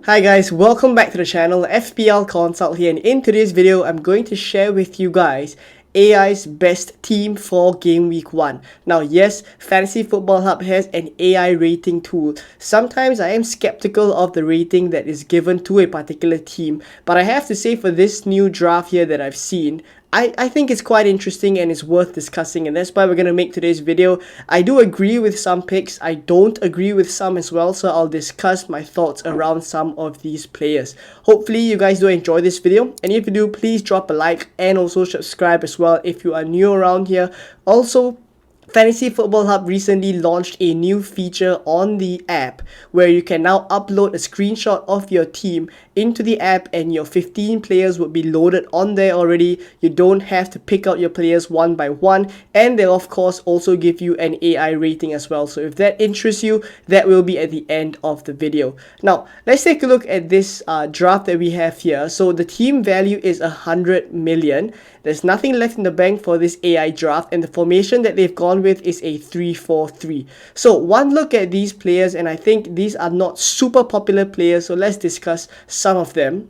Hi guys, welcome back to the channel. FPL Consult here, and in today's video I'm going to share with you guys AI's best team for game week 1. Now yes, Fantasy Football Hub has an AI rating tool. Sometimes I am skeptical of the rating that is given to a particular team, but I have to say for this new draft here that I've seen, I think it's quite interesting and it's worth discussing, and that's why we're going to make today's video. I do agree with some picks, I don't agree with some as well, so I'll discuss my thoughts around some of these players. Hopefully you guys do enjoy this video, and if you do, please drop a like and also subscribe as well if you are new around here. Also, Fantasy Football Hub recently launched a new feature on the app where you can now upload a screenshot of your team into the app and your 15 players would be loaded on there already. You don't have to pick out your players one by one, and they'll of course also give you an AI rating as well. So if that interests you, that will be at the end of the video. Now let's take a look at this draft that we have here. So the team value is 100 million. There's nothing left in the bank for this AI draft, and the formation that they've gone with is a 3-4-3. So one look at these players, and I think these are not super popular players, so let's discuss some of them.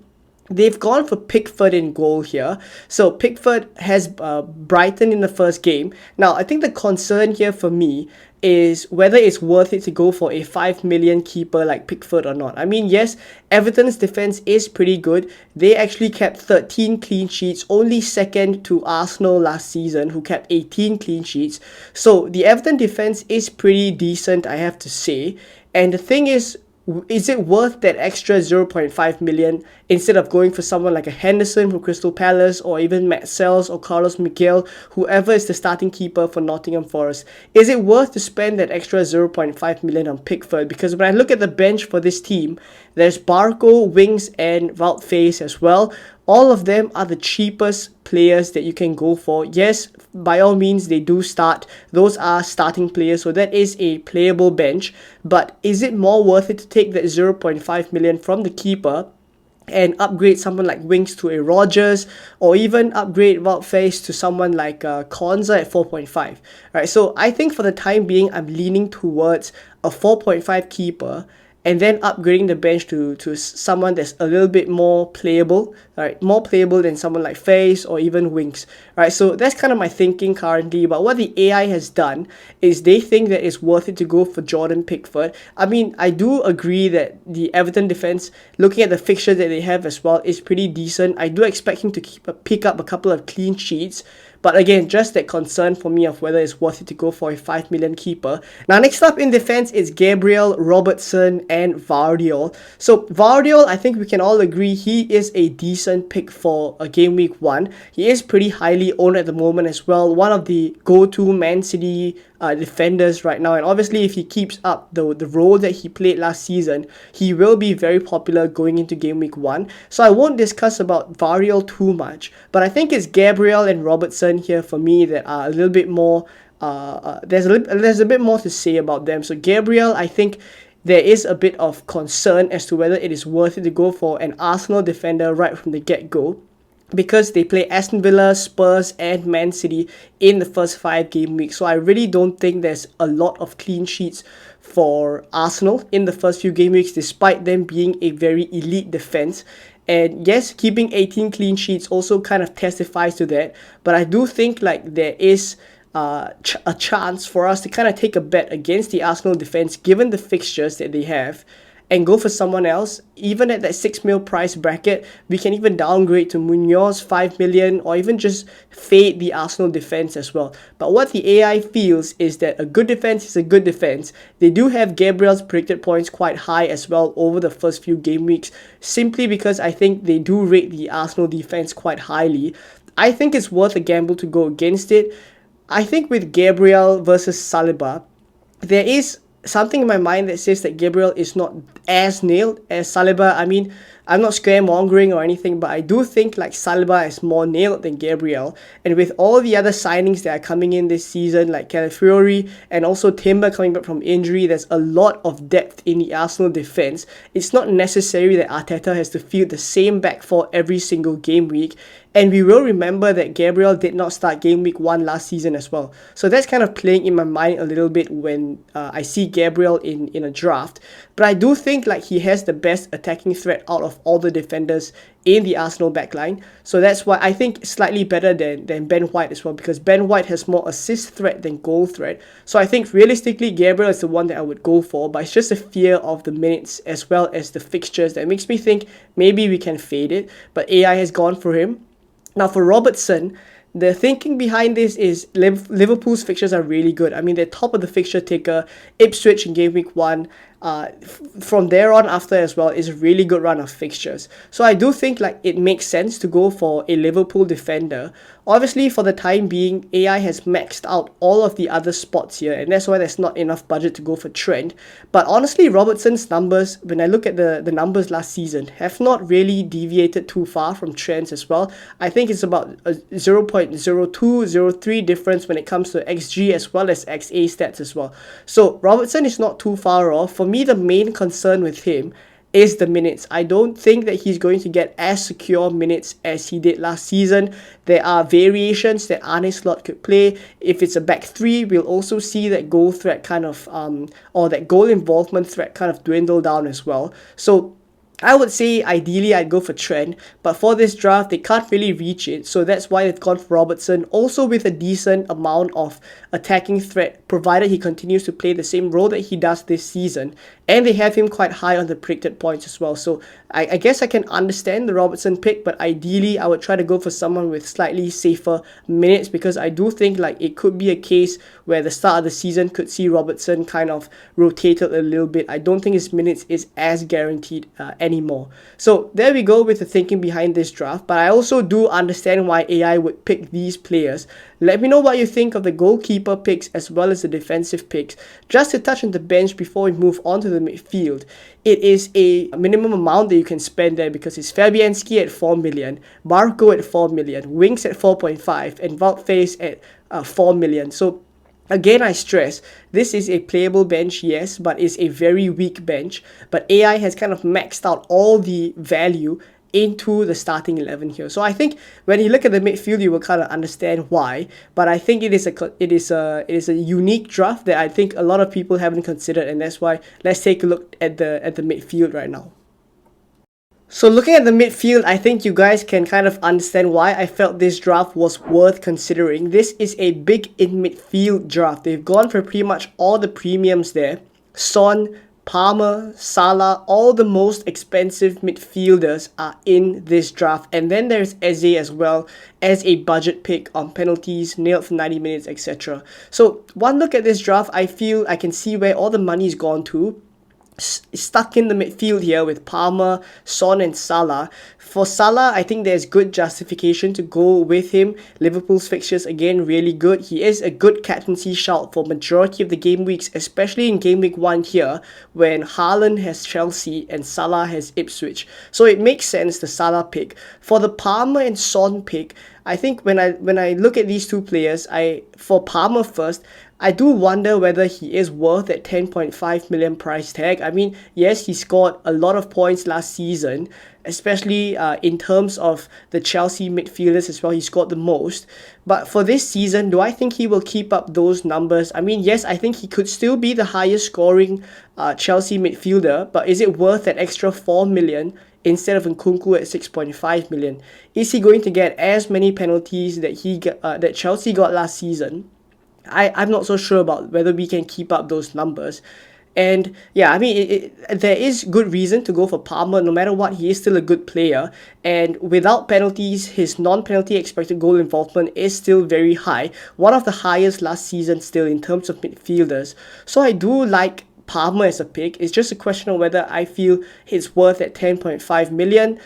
They've gone for Pickford in goal here. So Pickford has Brighton in the first game. Now I think the concern here for me is whether it's worth it to go for a 5 million keeper like Pickford or not. I mean, yes, Everton's defense is pretty good. They actually kept 13 clean sheets, only second to Arsenal last season, who kept 18 clean sheets. So the Everton defense is pretty decent, I have to say. And the thing is it worth that extra 0.5 million instead of going for someone like a Henderson from Crystal Palace, or even Matt Sells or Carlos Miguel, whoever is the starting keeper for Nottingham Forest? Is it worth to spend that extra 0.5 million on Pickford? Because when I look at the bench for this team, there's Barco, Wings and Wout Faes as well. All of them are the cheapest players that you can go for. Yes, by all means they do start. Those are starting players, so that is a playable bench. But is it more worth it to take that 0.5 million from the keeper and upgrade someone like Wings to a Rodgers, or even upgrade Wout Faes to someone like Konza at 4.5? Right, so I think for the time being I'm leaning towards a 4.5 keeper, and then upgrading the bench to someone that's a little bit more playable, right? More playable than someone like Faes or even Wings, right? So that's kind of my thinking currently. But what the AI has done is they think that it's worth it to go for Jordan Pickford. I mean, I do agree that the Everton defense, looking at the fixture that they have as well, is pretty decent. I do expect him to pick up a couple of clean sheets. But again, just that concern for me of whether it's worth it to go for a 5 million keeper. Now, next up in defense is Gabriel, Robertson, and Vardiol. So Vardiol, I think we can all agree he is a decent pick for a game week 1. He is pretty highly owned at the moment as well. One of the go-to Man City defenders right now, and obviously if he keeps up the role that he played last season, he will be very popular going into game week 1. So I won't discuss about Variol too much, but I think it's Gabriel and Robertson here for me that are a little bit more there's a bit more to say about them. So Gabriel, I think there is a bit of concern as to whether it is worth it to go for an Arsenal defender right from the get-go, because they play Aston Villa, Spurs and Man City in the first 5 game weeks. So I really don't think there's a lot of clean sheets for Arsenal in the first few game weeks, despite them being a very elite defense. And yes, keeping 18 clean sheets also kind of testifies to that. But I do think like there is a chance for us to kind of take a bet against the Arsenal defense given the fixtures that they have, and go for someone else. Even at that 6 mil price bracket, we can even downgrade to Munoz 5 million, or even just fade the Arsenal defense as well. But what the AI feels is that a good defense is a good defense. They do have Gabriel's predicted points quite high as well over the first few game weeks, simply because I think they do rate the Arsenal defense quite highly. I think it's worth a gamble to go against it. I think with Gabriel versus Saliba, there is something in my mind that says that Gabriel is not as nailed as Saliba. I mean, I'm not scaremongering or anything, but I do think like Saliba is more nailed than Gabriel. And with all the other signings that are coming in this season, like Calafiori and also Timber coming back from injury, there's a lot of depth in the Arsenal defense. It's not necessary that Arteta has to field the same back four every single game week. And we will remember that Gabriel did not start game week 1 last season as well. So that's kind of playing in my mind a little bit when I see Gabriel in a draft. But I do think like he has the best attacking threat out of all the defenders in the Arsenal backline. So that's why I think slightly better than Ben White as well, because Ben White has more assist threat than goal threat. So I think realistically Gabriel is the one that I would go for, but it's just a fear of the minutes as well as the fixtures that makes me think maybe we can fade it. But AI has gone for him. Now for Robertson, the thinking behind this is Liverpool's fixtures are really good. I mean, they're top of the fixture ticker. Ipswich in game week 1. From there on after as well is a really good run of fixtures. So I do think like it makes sense to go for a Liverpool defender. Obviously for the time being, AI has maxed out all of the other spots here, and that's why there's not enough budget to go for Trent. But honestly, Robertson's numbers, when I look at the numbers last season, have not really deviated too far from Trent's as well. I think it's about a 0.0203 difference when it comes to XG as well as XA stats as well. So Robertson is not too far off. For me, the main concern with him is the minutes. I don't think that he's going to get as secure minutes as he did last season. There are variations that Arne Slot could play. If it's a back three, we'll also see that goal threat kind of or that goal involvement threat kind of dwindle down as well. So I would say ideally I'd go for Trent, but for this draft they can't really reach it, so that's why they've gone for Robertson, also with a decent amount of attacking threat provided he continues to play the same role that he does this season, and they have him quite high on the predicted points as well. So I guess I can understand the Robertson pick, but ideally I would try to go for someone with slightly safer minutes, because I do think like it could be a case where the start of the season could see Robertson kind of rotated a little bit. I don't think his minutes is as guaranteed anymore. So there we go with the thinking behind this draft, but I also do understand why AI would pick these players. Let me know what you think of the goalkeeper picks as well as the defensive picks. Just to touch on the bench before we move on to the midfield, it is a minimum amount that you can spend there, because it's Fabianski at 4 million, Barco at 4 million, Winks at 4.5, and Wout-Faes at 4 million. So again, I stress, this is a playable bench, yes, but it's a very weak bench. But AI has kind of maxed out all the value into the starting 11 here. So I think when you look at the midfield, you will kind of understand why. But I think it is a unique draft that I think a lot of people haven't considered, and that's why let's take a look at the midfield right now. So looking at the midfield, I think you guys can kind of understand why I felt this draft was worth considering. This is a big in midfield draft. They've gone for pretty much all the premiums there. Son, Palmer, Salah, all the most expensive midfielders are in this draft. And then there's Eze as well as a budget pick on penalties, nailed for 90 minutes, etc. So one look at this draft, I feel I can see where all the money's gone to. Stuck in the midfield here with Palmer, Son and Salah. For Salah, I think there's good justification to go with him. Liverpool's fixtures, again, really good. He is a good captaincy shout for majority of the game weeks, especially in game week 1 here, when Haaland has Chelsea and Salah has Ipswich. So it makes sense, the Salah pick. For the Palmer and Son pick, I think when I look at these two players, for Palmer first, I do wonder whether he is worth that 10.5 million price tag. I mean, yes, he scored a lot of points last season, especially in terms of the Chelsea midfielders as well. He scored the most. But for this season, do I think he will keep up those numbers? I mean, yes, I think he could still be the highest scoring Chelsea midfielder, but is it worth that extra 4 million instead of Nkunku at 6.5 million? Is he going to get as many penalties that Chelsea got last season? I'm not so sure about whether we can keep up those numbers. And yeah, I mean, there is good reason to go for Palmer. No matter what, he is still a good player. And without penalties, his non-penalty expected goal involvement is still very high. One of the highest last season still in terms of midfielders. So I do like Palmer as a pick. It's just a question of whether I feel it's worth at 10.5 million.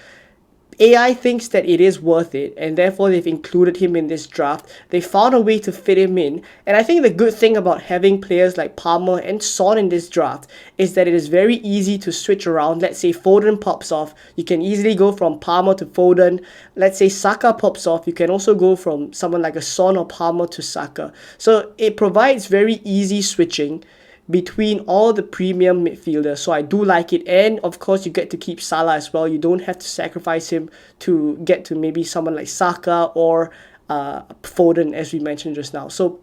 AI thinks that it is worth it, and therefore they've included him in this draft. They found a way to fit him in, and I think the good thing about having players like Palmer and Son in this draft is that it is very easy to switch around. Let's say Foden pops off, you can easily go from Palmer to Foden. Let's say Saka pops off, you can also go from someone like a Son or Palmer to Saka. So it provides very easy switching between all the premium midfielders. So I do like it, and of course you get to keep Salah as well. You don't have to sacrifice him to get to maybe someone like Saka or Foden, as we mentioned just now. So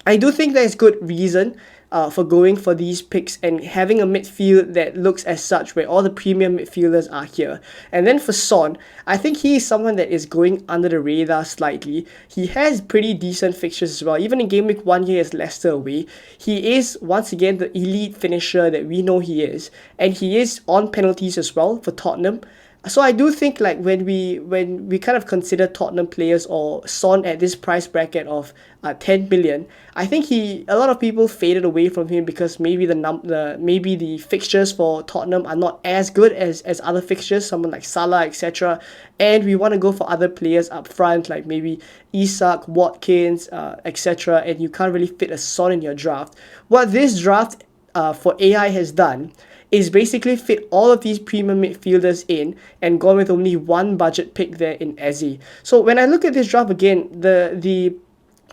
I do think there's good reason for going for these picks and having a midfield that looks as such, where all the premium midfielders are here. And then for Son, I think he is someone that is going under the radar slightly. He has pretty decent fixtures as well. Even in game week 1, he has Leicester away. He is once again the elite finisher that we know he is, and he is on penalties as well for Tottenham. So I do think like when we kind of consider Tottenham players or Son at this price bracket of 10 million, I think a lot of people faded away from him because maybe maybe the fixtures for Tottenham are not as good as other fixtures, someone like Salah, etc. And we want to go for other players up front like maybe Isak, Watkins, etc. And you can't really fit a Son in your draft. What this draft for AI has done is basically fit all of these premium midfielders in and gone with only one budget pick there in Eze. So when I look at this draft again, the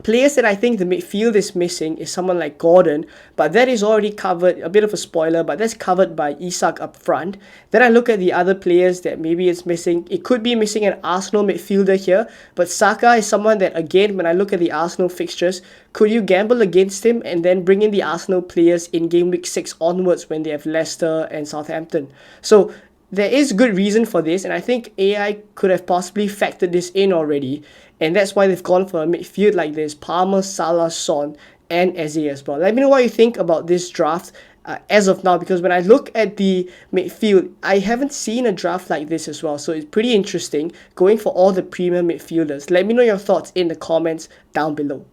players that I think the midfield is missing is someone like Gordon, but that is already covered, a bit of a spoiler, but that's covered by Isak up front. Then I look at the other players that maybe it's missing. It could be missing an Arsenal midfielder here, but Saka is someone that, again, when I look at the Arsenal fixtures, could you gamble against him and then bring in the Arsenal players in game week 6 onwards when they have Leicester and Southampton? So there is good reason for this, and I think AI could have possibly factored this in already, and that's why they've gone for a midfield like this: Palmer, Salah, Son, and Eze as well. Let me know what you think about this draft as of now, because when I look at the midfield, I haven't seen a draft like this as well, so it's pretty interesting going for all the premium midfielders. Let me know your thoughts in the comments down below.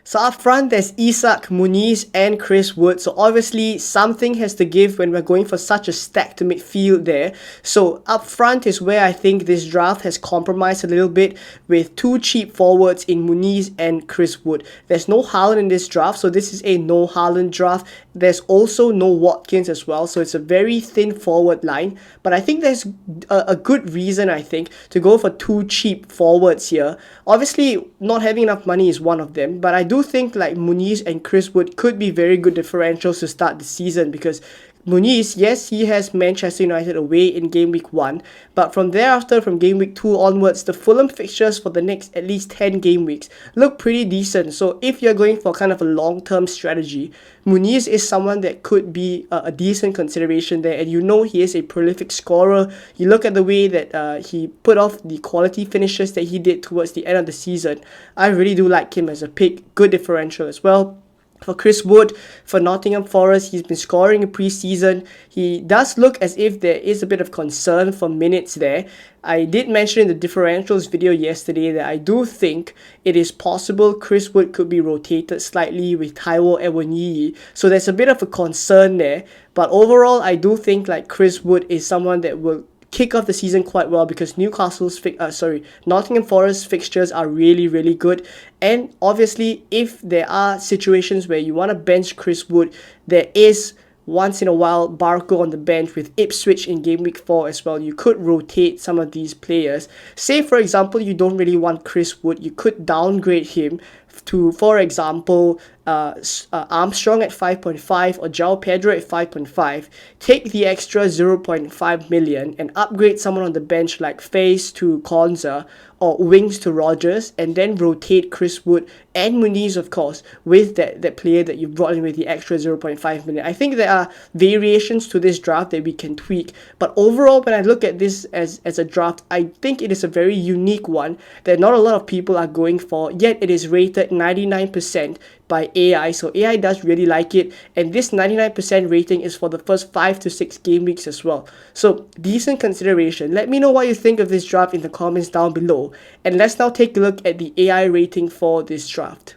So up front, there's Isak, Muniz, and Chris Wood. So obviously, something has to give when we're going for such a stacked midfield there. So up front is where I think this draft has compromised a little bit with two cheap forwards in Muniz and Chris Wood. There's no Haaland in this draft, so this is a no Haaland draft. There's also no Watkins as well, so it's a very thin forward line. But I think there's a good reason, I think, to go for two cheap forwards here. Obviously, not having enough money is one of them, but I do think like Muniz and Chris Wood could be very good differentials to start the season, because Muniz, yes, he has Manchester United away in game week 1, but from thereafter, from game week 2 onwards, the Fulham fixtures for the next at least 10 game weeks look pretty decent. So if you're going for kind of a long-term strategy, Muniz is someone that could be a decent consideration there, and you know he is a prolific scorer. You look at the way that he put off the quality finishes that he did towards the end of the season. I really do like him as a pick, good differential as well. For Chris Wood, for Nottingham Forest, he's been scoring in pre-season. He does look as if there is a bit of concern for minutes there. I did mention in the differentials video yesterday that I do think it is possible Chris Wood could be rotated slightly with Taiwo Awoniyi. So there's a bit of a concern there. But overall, I do think like Chris Wood is someone that will kick off the season quite well, because Nottingham Forest fixtures are really, really good. And obviously, if there are situations where you want to bench Chris Wood, there is once in a while Barco on the bench with Ipswich in game week 4 as well. You could rotate some of these players. Say for example, you don't really want Chris Wood, you could downgrade him to, for example, Armstrong at 5.5 or João Pedro at 5.5. Take the extra 0.5 million and upgrade someone on the bench like Face to Konza or Wings to Rogers, and then rotate Chris Wood and Muniz, of course, with that player that you brought in with the extra 0.5 million. I think there are variations to this draft that we can tweak, but overall, when I look at this as a draft, I think it is a very unique one that not a lot of people are going for, yet it is rated 99% by AI, so AI does really like it, and this 99% rating is for the first 5 to 6 game weeks as well. So decent consideration. Let me know what you think of this draft in the comments down below, and let's now take a look at the AI rating for this draft.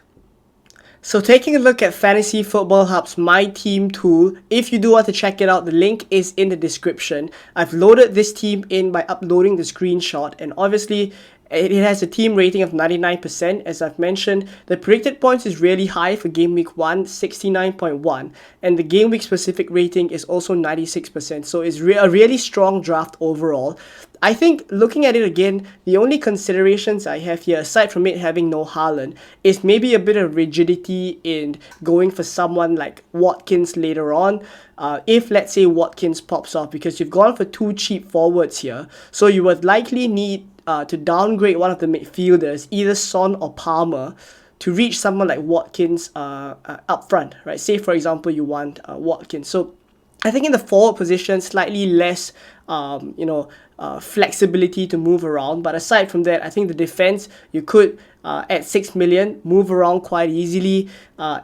So taking a look at Fantasy Football Hub's My Team Tool, if you do want to check it out, the link is in the description. I've loaded this team in by uploading the screenshot, and obviously it has a team rating of 99%. As I've mentioned, the predicted points is really high for Game Week 1, 69.1, and the Game Week specific rating is also 96%. So it's a really strong draft overall. I think looking at it again, the only considerations I have here, aside from it having no Haaland, is maybe a bit of rigidity in going for someone like Watkins later on. If let's say Watkins pops off, because you've gone for two cheap forwards here, so you would likely need to downgrade one of the midfielders, either Son or Palmer, to reach someone like Watkins up front, right? Say for example you want Watkins. So I think in the forward position, slightly less, flexibility to move around. But aside from that, I think the defense, you could, at 6 million, move around quite easily.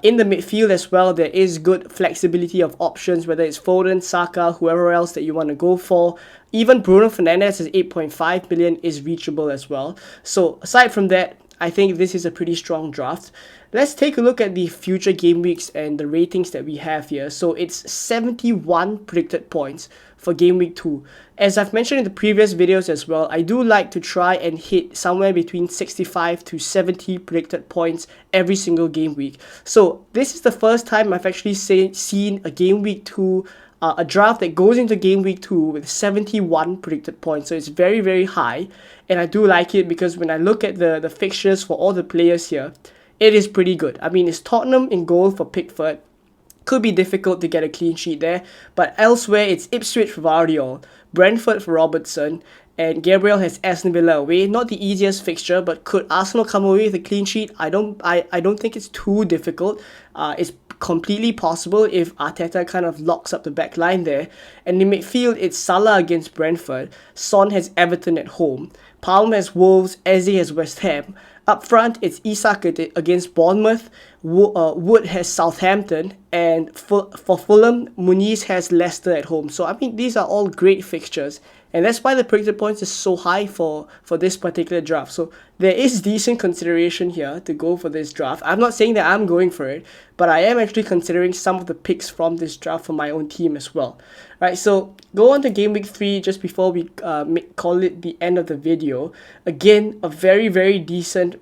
In the midfield as well, there is good flexibility of options, whether it's Foden, Saka, whoever else that you want to go for. Even Bruno Fernandes at 8.5 million is reachable as well. So aside from that, I think this is a pretty strong draft. Let's take a look at the future game weeks and the ratings that we have here. So it's 71 predicted points for game week 2. As I've mentioned in the previous videos as well, I do like to try and hit somewhere between 65 to 70 predicted points every single game week. So this is the first time I've actually seen a game week 2, a draft that goes into game week 2 with 71 predicted points. So it's very, very high. And I do like it because when I look at the fixtures for all the players here, it is pretty good. I mean, it's Tottenham in goal for Pickford. Could be difficult to get a clean sheet there. But elsewhere, it's Ipswich for Vardiol, Brentford for Robertson, and Gabriel has Aston Villa away. Not the easiest fixture, but could Arsenal come away with a clean sheet? I don't think it's too difficult. It's completely possible if Arteta kind of locks up the back line there. And in midfield, it's Salah against Brentford. Son has Everton at home. Palmer has Wolves. Eze has West Ham. Up front, it's Isak against Bournemouth. Wood has Southampton. And for Fulham, Muniz has Leicester at home. So, I mean, these are all great fixtures. And that's why the predicted points is so high for this particular draft. So there is decent consideration here to go for this draft. I'm not saying that I'm going for it, but I am actually considering some of the picks from this draft for my own team as well. Right, so go on to game week 3 just before we call it the end of the video. Again, a very, very decent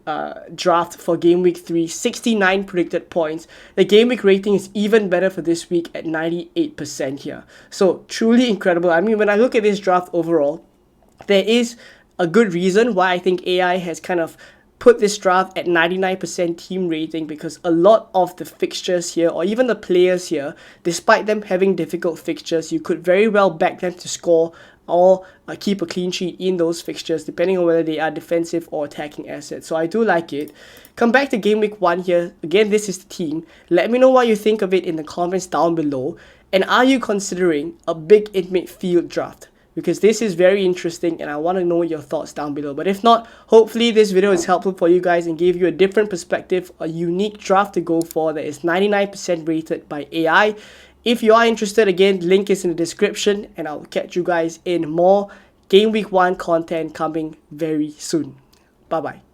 draft for game week 3. 69 predicted points. The game week rating is even better for this week at 98% here. So truly incredible. I mean, when I look at this draft overall, there is a good reason why I think AI has kind of put this draft at 99% team rating, because a lot of the fixtures here, or even the players here, despite them having difficult fixtures, you could very well back them to score or keep a clean sheet in those fixtures, depending on whether they are defensive or attacking assets. So I do like it. Come back to game week 1 here. Again, this is the team. Let me know what you think of it in the comments down below. And are you considering a big in midfield draft? Because this is very interesting and I want to know your thoughts down below. But if not, hopefully this video is helpful for you guys and gave you a different perspective, a unique draft to go for that is 99% rated by AI. If you are interested, again, link is in the description, and I'll catch you guys in more Game Week 1 content coming very soon. Bye bye.